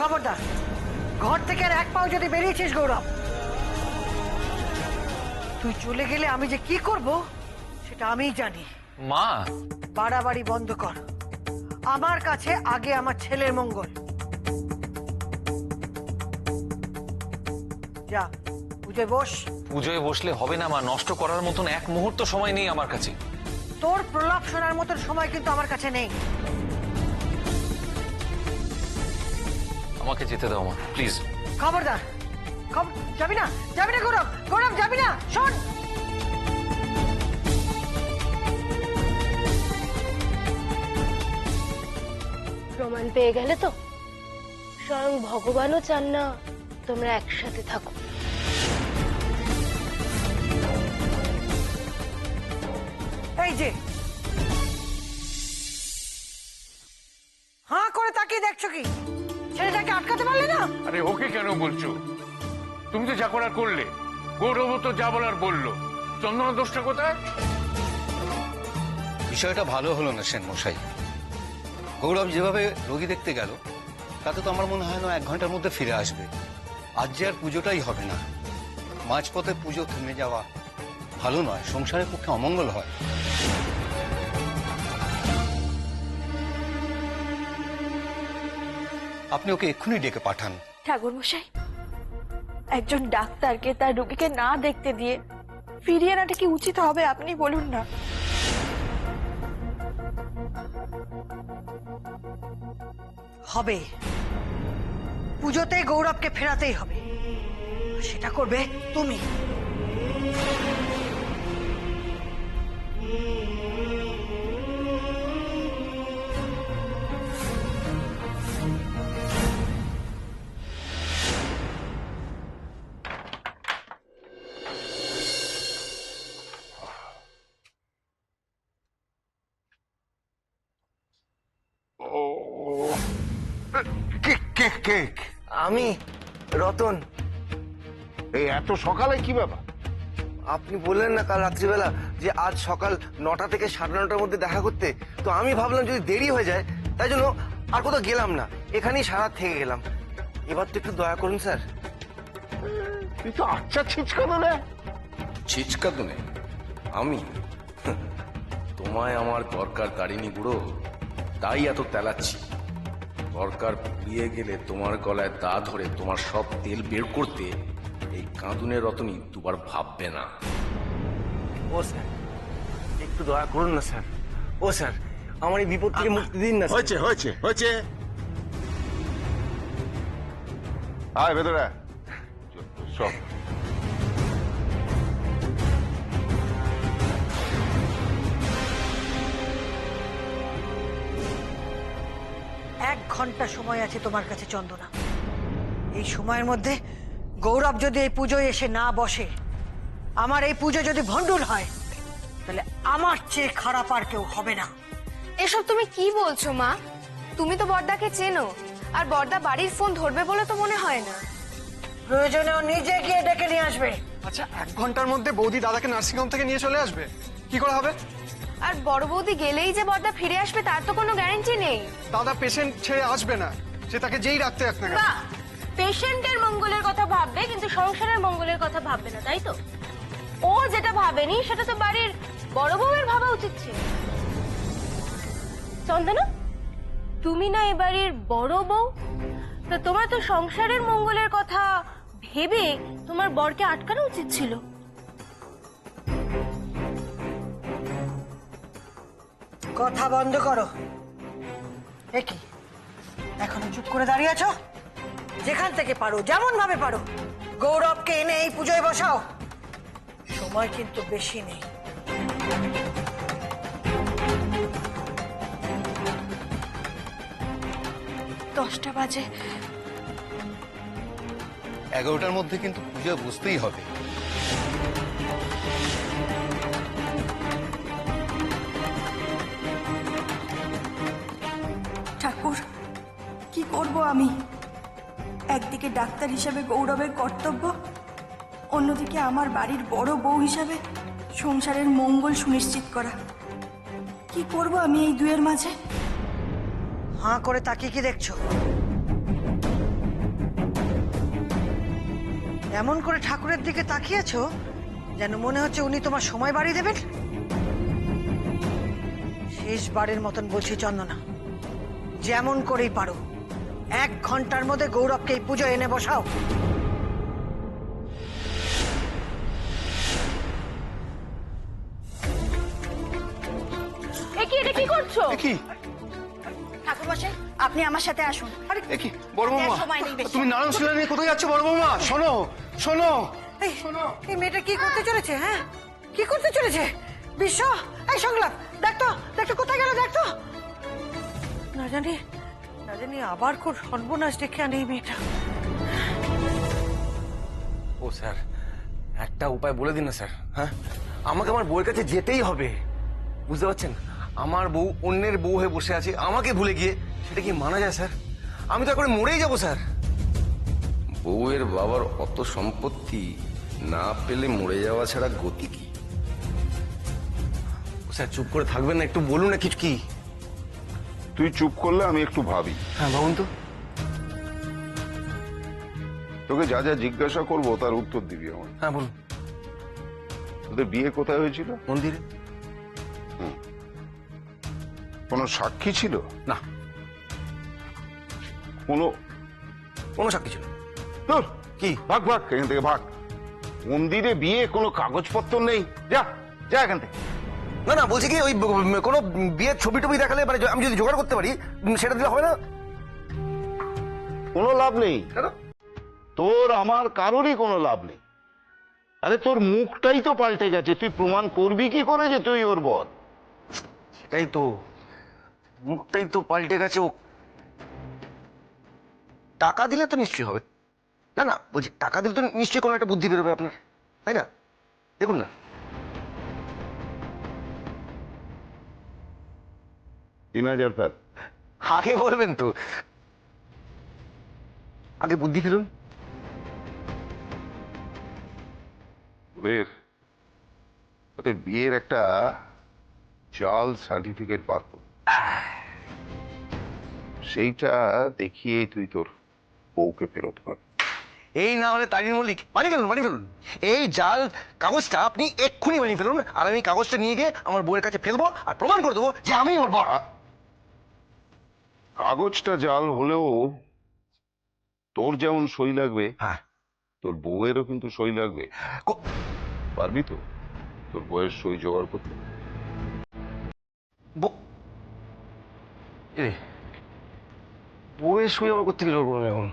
খবরদার, ঘর থেকে আর এক পাও যদি বেরিয়েছিস গৌরব, তুই চলে গেলে আমি যে কি করব সেটা আমিই জানি। মা, বাড়াবাড়ি বন্ধ কর। আমার কাছে আগে আমার ছেলের মঙ্গল। যা পুজোয় বস। পুজোয় বসলে হবে না মা, নষ্ট করার মতন এক মুহূর্ত সময় নেই আমার কাছে। তোর প্রলাপ শোনার মতন সময় কিন্তু আমার কাছে নেই। আমাকে যেতে দাও মা, প্লিজ। খবরদার, যাবি না, যাবি না গৌরব, গৌরব যাবি না, শোন। প্রমাণ পেয়ে গেলে তো? স্বয়ং ভগবানও চান না তোমরা একসাথে থাকো। এই যে হাঁ করে তাকিয়ে দেখছো কি? ছেলেটাকে আটকাতে পারলে না? আরে ওকে কেন বলছো? তুমি তো যা করার করলে, গৌরব তো যা বলার বললো। চন্দনা দোষটা কোথায়? বিষয়টা ভালো হলো না সেন মশাই। গৌরব যেভাবে রোগী দেখতে গেল তাতে তো আমার মনে হয় না 1 ঘন্টার মধ্যে ফিরে আসবে। আজ যে আর পুজোটাই হবে না। মাঝপথে পুজো থেমে যাওয়া ভালো নয়, সংসারের পক্ষে অমঙ্গল হয়। আপনি ওকে এক্ষুনি ডেকে পাঠান। ঠাকুর মশাই, একজন ডাক্তারকে তার রোগীকে না দেখতে দিয়ে ফিরিয়ে আনাটা কি উচিত হবে? আপনি বলুন না। হবে, পুজোতে গৌরবকে ফেরাতেই হবে। সেটা করবে তুমি। আমি রতন। এই এত সকালে কি ব্যাপার? আপনি বললেন না কাল রাত্রিবেলা যে আজ সকাল 9টা থেকে 9:30টার মধ্যে দেখা করতে, তো আমি ভাবলাম যদি দেরি হয়ে যায় তাই জন্য আর কোথাও গেলাম না, এখানেই সারা থেকে গেলাম। এবার তো একটু দয়া করুন স্যার। তুই তো আচ্ছা ছিচকা দোলে। ছিচকা দুনে আমি? তোমায় আমার দরকার কারিনি বুড়ো, তাই এত তেলাচ্ছি। দরকার পুড়িয়ে গেলে তোমার গলায় দা ধরে তোমার সব তেল বের করতে এই কাঁদুনের রতনী দুবার ভাববে না। ও স্যার, একটু দয়া করুন না স্যার। ও স্যার, আমার এই বিপদ থেকে মুক্তি দিন না। হয়েছে হয়েছে হয়েছে, আয় ভেতরে আয়। সব এক ঘন্টা সময় আছে তোমার কাছে চন্দনা। এই সময়ের মধ্যে গৌরব যদি এই পুজোয় এসে না বসে, আমার এই পুজো যদি ভণ্ডুল হয়, তাহলে আমার চেয়ে খারাপ আর কেউ হবে না। এসব তুমি কি বলছো মা? তুমি তো বড়দাকে চেনো, আর বড়দা বাড়ির ফোন ধরবে বলে তো মনে হয় না। প্রয়োজনে ও নিজে গিয়ে ডেকে নিয়ে আসবে। আচ্ছা, 1 ঘন্টার মধ্যে বৌদি দাদাকে নার্সিংহোম থেকে নিয়ে চলে আসবে? কি করে হবে? আর বড় বৌদি গেলেই যে বড়দা ফিরে আসবে তার তো কোনো গ্যারান্টি নেই। দাদা পেশেন্ট ছেড়ে আসবে না, সে তাকে যেই রাখতে রাখ না কেন। বাহ, পেশেন্টের মঙ্গলের কথা ভাববে কিন্তু সংসারের মঙ্গলের কথা ভাববে না, তাই তো? ও যেটা ভাবেনি সেটা তো বাড়ির বড় বউয়ের ভাবা উচিত ছিল। চন্দনা, তুমি না এ বাড়ির বড় বউ, তো তোমার তো সংসারের মঙ্গলের কথা ভেবে তোমার বরকে আটকানো উচিত ছিল। কথা বন্ধ করো। এ কি, এখনো চুপ করে দাঁড়িয়ে আছো? যেখান থেকে পারো, যেমন ভাবে পারো, গৌরবকে এনে এই পুজোয় বসাও। সময় কিন্তু বেশি নেই। 10টা বাজে। 11টার মধ্যে কিন্তু পুজো বুঝতেই হবে। ঠাকুর, কি করব আমি? একদিকে ডাক্তার হিসেবে গৌরবের কর্তব্য, অন্যদিকে আমার বাড়ির বড় বউ হিসাবে সংসারের মঙ্গল সুনিশ্চিত করা। কি করব আমি এই দুয়ের মাঝে? হাঁ করে তাকিয়ে কি দেখছো? এমন করে ঠাকুরের দিকে তাকিয়েছো যেন মনে হচ্ছে উনি তোমার সময় বাড়িয়ে দেবেন। শেষবারের মতন বলছি চন্দনা, যেমন করেই পারো 1 ঘন্টার মধ্যে গৌরবকে এই পুজো এনে বসাও। এটা কি করছো? কি ঠাকুর মশাই, আপনি আমার সাথে আসুন। এ কি বড় বৌমা, সময় নেই বেশি। তুমি নারায়ণ শিলা নিয়ে কোথায় যাচ্ছ বড় বৌমা? শোনো শোনো। এই মেয়েটা কি করতে চলেছে? হ্যাঁ, কি করতে চলেছে? বিশ্ব, এই সংলাপ, দেখতো দেখতো কোথায় গেল, দেখতো। না জানি আবার কোন সর্বনাশ ডেকে আনে এই মেয়েটা। ও স্যার, একটা উপায় বলে দিন না স্যার। হ্যাঁ, আমাকে আমার বউয়ের কাছে যেতেই হবে, বুঝতে পারছেন? আমার বউ অন্যের বউ হয়ে বসে আছে, আমাকে ভুলে গিয়ে, সেটা কি মানা যায় স্যার? আমি তো এখন মরেই যাবো স্যার। বউয়ের বাবার অত সম্পত্তি না পেলে মরে যাওয়া ছাড়া গতি কি? স্যার চুপ করে থাকবেন না, একটু বলুন না কিছু। কি? তুই চুপ করলে আমি একটু ভাবি। হ্যাঁ ভাবুন তো। তোকে যা যা জিজ্ঞাসা করবো তার উত্তর দিবি আমার। হ্যাঁ বলুন। তোদের বিয়ে কোথায় হয়েছিল? মন্দিরে। কোনো সাক্ষী ছিল? না, কোনো সাক্ষী ছিল। ধুর, কি? ভাগ ভাগ এখান থেকে ভাগ। মন্দিরে বিয়ে, কোনো কাগজপত্র নেই, যা যা এখান থেকে। না না, বলছি কি, ওই কোনো বিয়ের ছবি টবি দেখালে, মানে আমি যদি জোগাড় করতে পারি সেটা দিলে হবে না? কোনো লাভ নেই। কেন? তোর আমার কারোরই কোনো লাভ নেই। আরে তোর মুখটাই তো পাল্টে গেছে, তুই প্রমাণ করবি কি করে যে তুই ওর বর? সেটাই তো, মুখটাই তো পাল্টে গেছে। ও টাকা দিলে তো নিশ্চয়ই হবে। না না, বলছি টাকা দিলে তো নিশ্চয়ই কোনো একটা বুদ্ধি বেরোবে আপনার, তাই না? দেখুন না। 3000 টাকা আগে বলবেন তো, আগে বুদ্ধি ফেলুন। ওদের বিয়ের একটা জাল সার্টিফিকেট বার কর, সেইটা দেখিয়ে তুই তোর বউকে ফেরত কর। এই না হলে তারিন মল্লিক, বানিয়ে ফেলুন। এই জাল কাগজটা আপনি এক্ষুনি বানিয়ে ফেলুন, আর আমি কাগজটা নিয়ে গিয়ে আমার বউয়ের কাছে ফেলবো আর প্রমাণ করে দেবো যে আমি ওর বর। কাগজটা জাল হলেও তোর যেমন সই লাগবে, হ্যাঁ, তোর বউয়েরও কিন্তু সই লাগবে। পারবি তো তোর বউয়ের সই জোগাড় করতে? বউয়ের সই আমার করতে গেলে এখন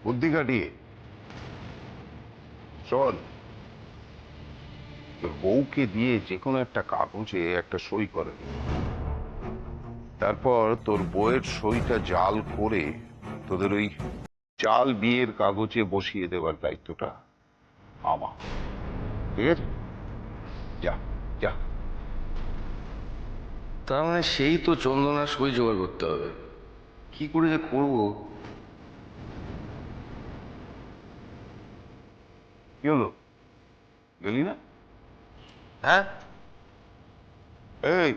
বুদ্ধি কাটিয়ে শোন, তোর বউকে দিয়ে যে কোনো একটা কাগজে একটা সই করে, তারপর তোর বউয়ের সইটা জাল করে তোদের ওই জাল বিয়ের কাগজে বসিয়ে দেওয়ার দায়িত্বটা আমার। ঠিক আছে, যা যা। তার মানে সেই তো চন্দনার সই জোগাড় করতে হবে। কি করে যে করবো? কি হলো, গেলি না? হ্যাঁ, এই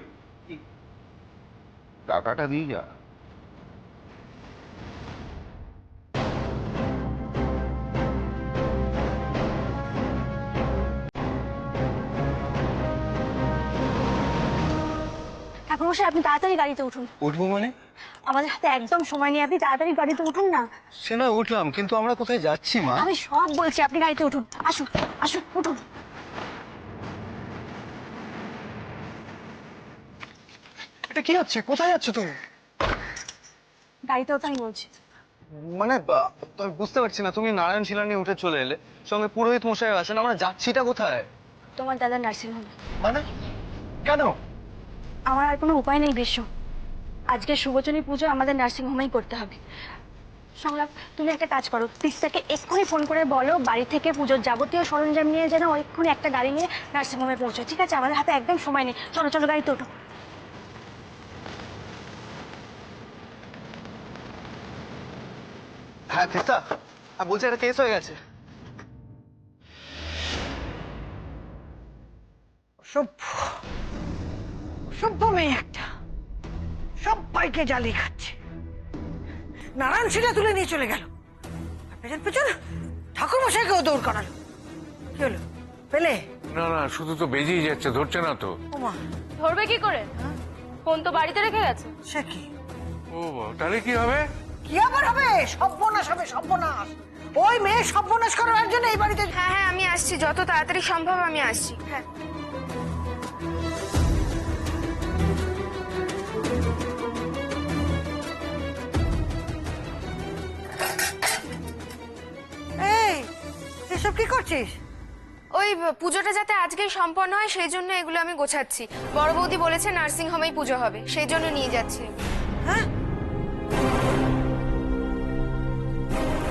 টাকাটা দিয়ে যা। ঠাকুরমশাই, আপনি তাড়াতাড়ি গাড়িতে উঠুন। উঠবো মানে? আমাদের হাতে একদম সময় নেই, আপনি তাড়াতাড়ি গাড়িতে উঠুন না। সে না উঠলাম, কিন্তু আমরা কোথায় যাচ্ছি মা? আমি সব বলছি, আপনি গাড়িতে উঠুন। আসুন আসুন, উঠুন। এটা কি হচ্ছে? কোথায় যাচ্ছ তুমি? গাড়িতে ওঠাই বলছি। মানে আমি বুঝতে পারছি না, তুমি নারায়ণ শিলা নিয়ে উঠে চলে এলে, সঙ্গে পুরোহিত মশাই আছেন, আমরা যাচ্ছিটা কোথায়? তোমার দাদার নার্সিংহোমে। মানে কেন? আমার আর কোনো উপায় নেই বিশ্ব, আজকে শুভচনী পুজো আমাদের নার্সিংহোমেই করতে হবে। সংলাপ, তুমি একটা কাজ করো, তিস্তাকে এক্ষুনি ফোন করে বলো বাড়ি থেকে পুজোর যাবতীয় সরঞ্জাম নিয়ে যেন ও এক্ষুনি একটা গাড়ি নিয়ে নার্সিংহোমে পৌঁছে। ঠিক আছে? আমাদের হাতে একদম সময় নেই। চলো চলো, গাড়িতে ওঠো। হ্যাঁ তিস্তা, বলছি একটা কেস হয়ে গেছে। সভ্য মেয়ে একটা, সবাইকে জ্বালিয়ে খাচ্ছে। নারায়ণ শিলা তুলে নিয়ে চলে গেল, পেছন পেছন ঠাকুর মশাইকেও দৌড় করালো। কি হলো, পেলে? না না, শুধু তো বেজেই যাচ্ছে, ধরছে না তো। ওমা, ধরবে কি করে? ফোন তো বাড়িতে রেখে গেছে। সে কি? ও বাবা, তাহলে কি হবে? কি আবার হবে? সর্বনাশ হবে, সর্বনাশ। ওই মেয়ে সর্বনাশ করার জন্য এই বাড়িতে। হ্যাঁ হ্যাঁ, আমি আসছি, যত তাড়াতাড়ি সম্ভব আমি আসছি। হ্যাঁ। এই, এসব কি করছিস? ওই পুজোটা যাতে আজকেই সম্পন্ন হয় সেই জন্য এগুলো আমি গোছাচ্ছি। বড় বৌদি বলেছে নার্সিং হোমেই পুজো হবে, সেই জন্য নিয়ে যাচ্ছি। হ্যাঁ,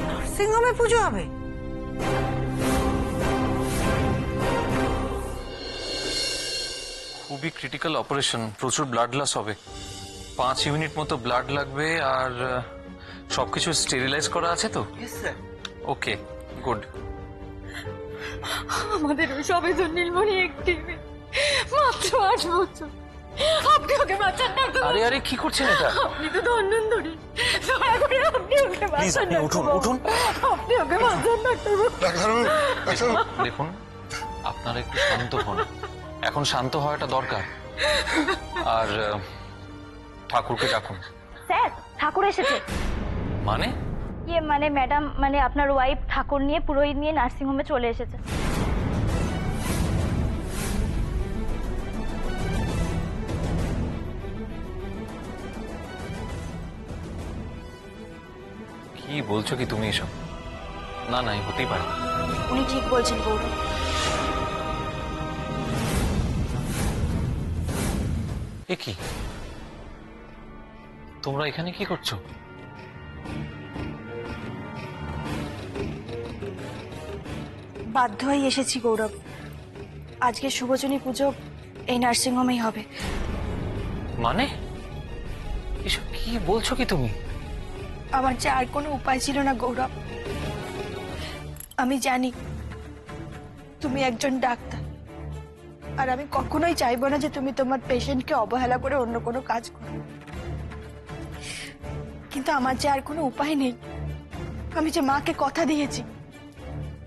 নার্সিংহোমে পুজো হবে? খুবই ক্রিটিক্যাল অপারেশন, প্রচুর ব্লাড লস হবে। 5 ইউনিট মতো ব্লাড লাগবে, আর সবকিছু স্টেরিলাইজ করা আছে তো? ওকে, গুড। আমাদের ওই সবে তো নীলমণি একটি মেয়ে, মাত্র 8 বছর। আপনি ওকে বাঁচান না। আরে আরে, কি করছেন এটা? আপনি তো ধন্বন্তরী, দয়া করে আপনি ওকে প্লিজ বাঁচান আপনি না। উঠুন উঠুন। আপনি ওকে বাঁচান না। দেখুন, আপনারা একটু শান্ত হন, এখন শান্ত হওয়াটা দরকার। আর ঠাকুরকে ডাকুন। স্যার, ঠাকুর এসেছে। মানে? ইয়ে মানে ম্যাডাম, মানে আপনার ওয়াইফ ঠাকুর নিয়ে, পুরোহিত নিয়ে নার্সিং হোমে চলে এসেছে। কি বলছো কি তুমি এসব? না না, হতেই পারে না। উনি ঠিক বলছেন গৌরব। এ কি, তোমরা এখানে কি করছো? বাধ্য হয়ে এসেছি গৌরব, আজকে শুভজনী পুজো এই নার্সিংহোমেই হবে। মানে এসব কি বলছো কি তুমি? আমার যে আর কোনো উপায় ছিল না গৌরব। আমি জানি তুমি একজন ডাক্তার, আর আমি কখনোই চাইবো না যে তুমি তোমার পেশেন্টকে অবহেলা করে অন্য কোনো কাজ করো, কিন্তু আমার যে আর কোনো উপায় নেই। আমি যে মাকে কথা দিয়েছি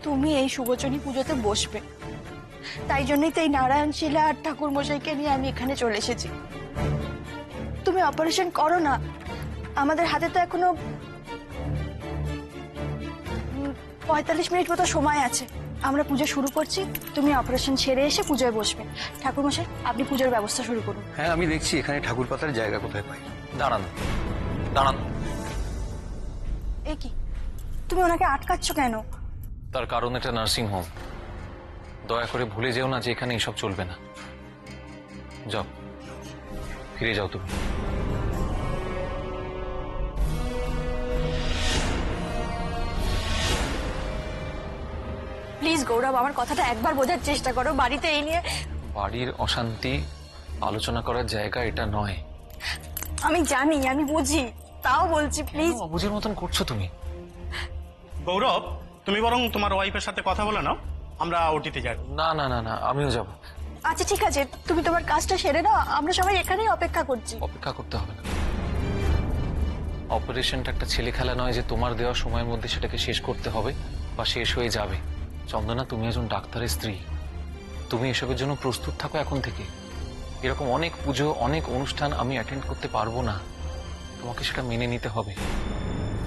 তুমি এই শুভজনী পুজোতে বসবে, তাই জন্যই তো এই নারায়ণ শিলা আর ঠাকুর মশাইকে নিয়ে আমি এখানে চলে এসেছি। তুমি অপারেশন করো না, আমাদের হাতে তো এখনো 45 মিনিট মতো সময় আছে। আমরা পুজো শুরু করছি, তুমি অপারেশন সেরে এসে পুজোয় বসবে। ঠাকুর মশাই, আপনি পুজোর ব্যবস্থা শুরু করুন। হ্যাঁ, আমি দেখছি এখানে ঠাকুর পাতার জায়গা কোথায় পাই। দাঁড়ান দাঁড়ান। এ কি, তুমি ওনাকে আটকাচ্ছ কেন? তার কারণ এটা নার্সিং হোম। দয়া করে ভুলে যেও না যে এখানে এসব চলবে না। যাও, ফিরে যাও তুমি। প্লিজ গৌরব, আমার কথাটা একবার বোঝার চেষ্টা করো। বাড়িতে এই নিয়ে বাড়ির অশান্তি আলোচনা করার জায়গা এটা নয়। আমি জানি, আমি বুঝি, তাও বলছি প্লিজ। অবুঝের মতন করছো তুমি। গৌরব, তুমি বরং তোমার ওয়াইফের সাথে কথা বলে নাও, আমরা ওটিতে যাই। না না না না, আমিও যাব। আচ্ছা ঠিক আছে, তুমি তোমার কাজটা সেরে নাও, আমরা সবাই এখানেই অপেক্ষা করছি। অপেক্ষা করতে হবে না। অপারেশনটা একটা ছেলে খেলা নয় যে তোমার দেওয়া সময়ের মধ্যে সেটাকে শেষ করতে হবে বা শেষ হয়ে যাবে। চন্দনা, তুমি একজন ডাক্তারের স্ত্রী, তুমি এসবের জন্য প্রস্তুত থাকো এখন থেকে। এরকম অনেক পুজো, অনেক অনুষ্ঠান আমি অ্যাটেন্ড করতে পারবো না, তোমাকে সেটা মেনে নিতে হবে।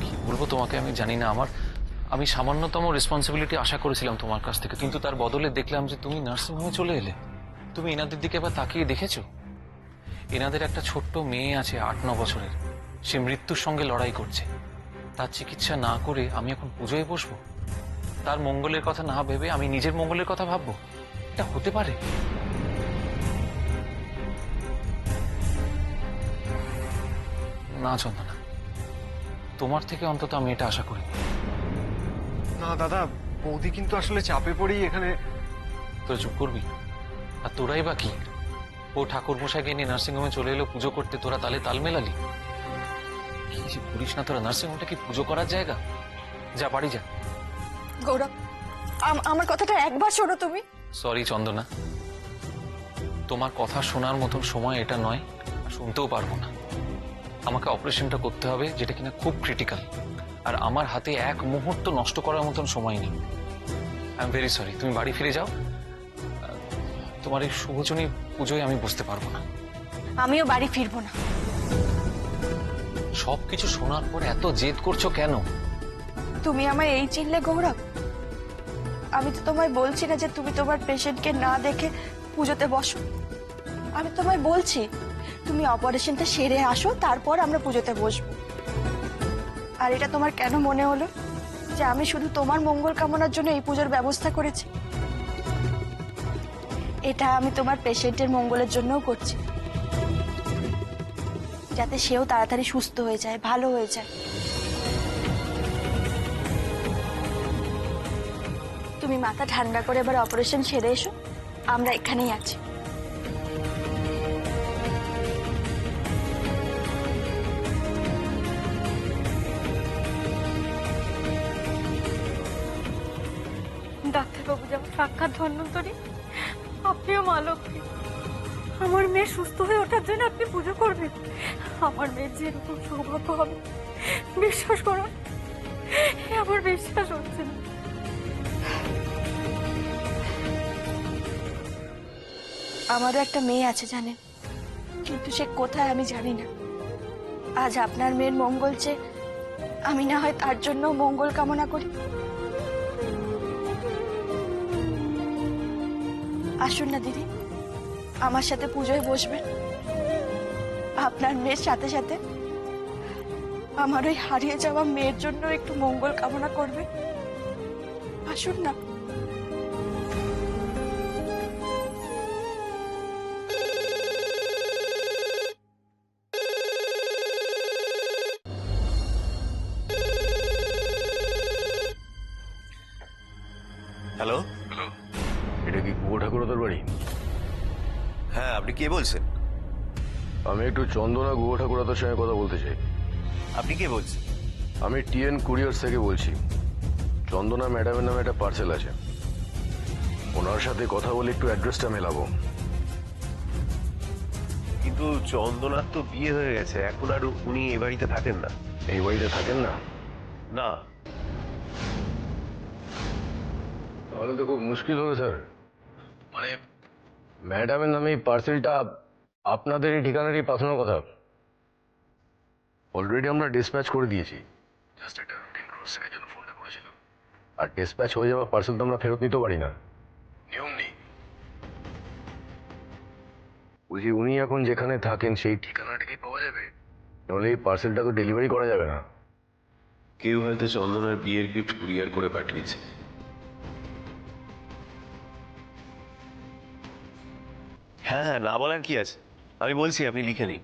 কি বলবো তোমাকে আমি জানি না। আমি সামান্যতম রেসপন্সিবিলিটি আশা করেছিলাম তোমার কাছ থেকে, কিন্তু তার বদলে দেখলাম যে তুমি নার্সিংহোমে চলে এলে। তুমি এনাদের দিকে এবার তাকিয়ে দেখেছো? এনাদের একটা ছোট্ট মেয়ে আছে 8-9 বছরের, সে মৃত্যুর সঙ্গে লড়াই করছে। তার চিকিৎসা না করে আমি এখন পুজোয় বসবো? তার মঙ্গলের কথা না ভেবে আমি নিজের মঙ্গলের কথা ভাববো? এটা হতে পারে? না চন্দনা, তোমার থেকে অন্তত আমি এটা আশা করি। না দাদা, বৌদি কিন্তু আসলে চাপে পড়েই এখানে। তোরা চুপ করবি? আর তোরাই বা কি? ও ঠাকুর মশাইকে নিয়ে নার্সিংহোমে চলে এলো পুজো করতে, তোরা তালে তাল মেলালি? কি যে করিস না তোরা, নার্সিংহোমটা কি পুজো করার জায়গা? যা, বাড়ি যা। গৌরব, আমার কথাটা একবার শোনো তুমি। সরি চন্দনা, তোমার কথা শোনার মতন সময় এটা নয়, শুনতেও পারবো না। আমাকে অপারেশনটা করতে হবে, যেটা কিনা খুব ক্রিটিক্যাল। আর আমার হাতে এক মুহূর্ত নষ্ট করার মতন সময় নেই। আই এম ভেরি সরি, তুমি বাড়ি ফিরে যাও। তোমার এই শুভজনী পুজোয় আমি বুঝতে পারবো না। আমিও বাড়ি ফিরবো না। সবকিছু শোনার পর এত জেদ করছো কেন? তুমি আমায় এই চিনলে গৌরব? আমি তো তোমায় বলছি না যে তুমি তোমার পেশেন্টকে না দেখে পুজোতে বসো। আমি তোমায় বলছি তুমি অপারেশনটা সেরে আসো, তারপর আমরা পুজোতে বসবো। আর এটা তোমার কেন মনে হলো যে আমি শুধু তোমার মঙ্গল কামনার জন্য এই পুজোর ব্যবস্থা করেছি? এটা আমি তোমার পেশেন্টের মঙ্গলের জন্যও করছি, যাতে সেও তাড়াতাড়ি সুস্থ হয়ে যায়, ভালো হয়ে যায়। তুমি মাথা ঠান্ডা করে এবার অপারেশন সেরে এসো, আমরা এখানেই আছি। ডাক্তারবাবু যেমন সাক্ষাৎ ধন্বন্তরী, আপনিও মা লক্ষ্মী। আমার মেয়ে সুস্থ হয়ে ওঠার জন্য আপনি পুজো করবেন। আমার মেয়ের যে এরকম সৌভাগ্য হবে, বিশ্বাস করুন, আমার বিশ্বাস হচ্ছে না। আমারও একটা মেয়ে আছে জানেন, কিন্তু সে কোথায় আমি জানি না। আজ আপনার মেয়ের মঙ্গল চেয়ে আমি না হয় তার জন্য মঙ্গল কামনা করি। আসুন না দিদি, আমার সাথে পুজোয় বসবেন। আপনার মেয়ের সাথে সাথে আমার ওই হারিয়ে যাওয়া মেয়ের জন্য একটু মঙ্গল কামনা করবেন। আসুন না। হ্যালো, এটা কি কুয়ো ঠাকুরদার বাড়ি? হ্যাঁ, আপনি কে বলছেন? আমি একটু চন্দনা গুহ ঠাকুরদার সঙ্গে কথা বলতে চাই। আপনি কে বলছেন? আমি টিএন কুরিয়ার্স থেকে বলছি। চন্দনা ম্যাডামের নামে একটা পার্সেল আছে, ওনার সাথে কথা বলে একটু অ্যাড্রেসটা মেলাবো। কিন্তু চন্দনার তো বিয়ে হয়ে গেছে, এখন আর উনি এই বাড়িতে থাকেন না। এই বাড়িতে থাকেন না? না। তাহলে তো খুব মুশকিল হবে স্যার। মানে ম্যাডামের নামে এই পার্সেলটা আপনাদের এই ঠিকানারই পাঠানোর কথা। অলরেডি আমরা ডিসপ্যাচ করে দিয়েছি, জাস্ট একটা রুটিন ক্রসের জন্য ফোনটা করেছিলাম। আর ডিসপ্যাচ হয়ে যাওয়া পার্সেল তো আমরা ফেরত নিতে পারি না, নিয়ম নেই। বুঝি উনি এখন যেখানে থাকেন সেই ঠিকানাটাকেই পাওয়া যাবে, নাহলে এই পার্সেলটা তো ডেলিভারি করা যাবে না। কেউ হয়তো চন্দনার বিয়ের গিফট কুরিয়ার করে পাঠিয়েছে। হ্যাঁ হ্যাঁ, না বলার কি আছে, আমি বলছি, আপনি লিখে নিন।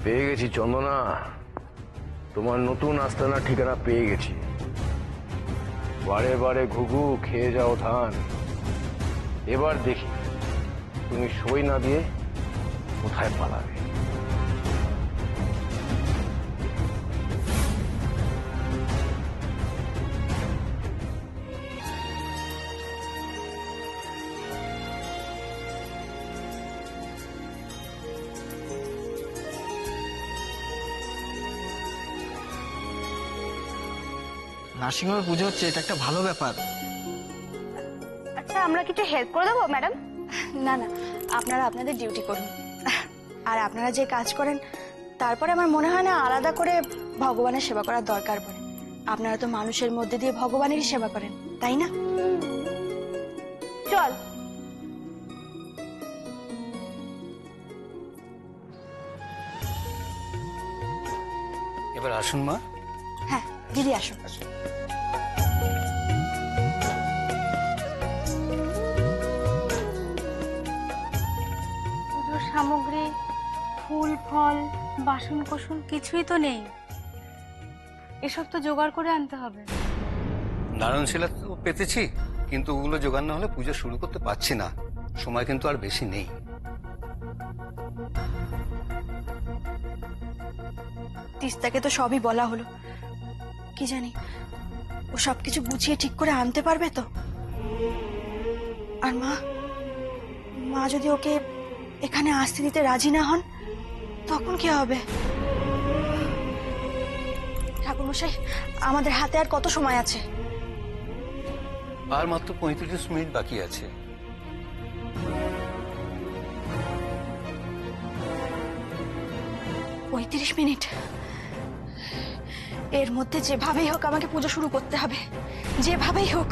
পেয়ে গেছি চন্দনা, তোমার নতুন আস্তানার ঠিকানা পেয়ে গেছি। বারে বারে ঘুঘু খেয়ে যাও ধান। এবার দেখি তুমি সই না দিয়ে কোথায় পালাবে। নার্সিংহোমে পুজো হচ্ছে, এটা একটা ভালো ব্যাপার। আচ্ছা, আমরা কিছু হেল্প করে দেবো ম্যাডাম? না না, আপনারা আপনাদের ডিউটি করুন। আর আপনারা যে কাজ করেন তারপরে আমার মনে হয় না আলাদা করে ভগবানের সেবা করার দরকার পড়ে। আপনারা তো মানুষের মধ্যে দিয়ে ভগবানেরই সেবা করেন, তাই না? চল। এবার আসুন মা। হ্যাঁ দিদি আসুন। পুজোর পুজোর সামগ্রী, ফুল ফল, বাসন কোসন কিছুই তো নেই। এসব তো জোগাড় করে আনতে হবে। নারায়ণশিলা তো পেতেছি, কিন্তু ওগুলো জোগাড় না হলে পুজো শুরু করতে পারছি না। সময় কিন্তু আর বেশি নেই। তিস্তাকে তো সবই বলা হলো, কি জানি ও সবকিছু গুছিয়ে ঠিক করে আনতে পারবে তো। আর মা যদি ওকে এখানে আসতে দিতে রাজি না হন, তখন কি হবে? ঠাকুরমশাই, আমাদের হাতে আর কত সময় আছে? আর মাত্র 35 মিনিট বাকি আছে। পঁয়ত্রিশ মিনিট? এর মধ্যে যেভাবেই হোক আমাকে পুজো শুরু করতে হবে, যেভাবেই হোক।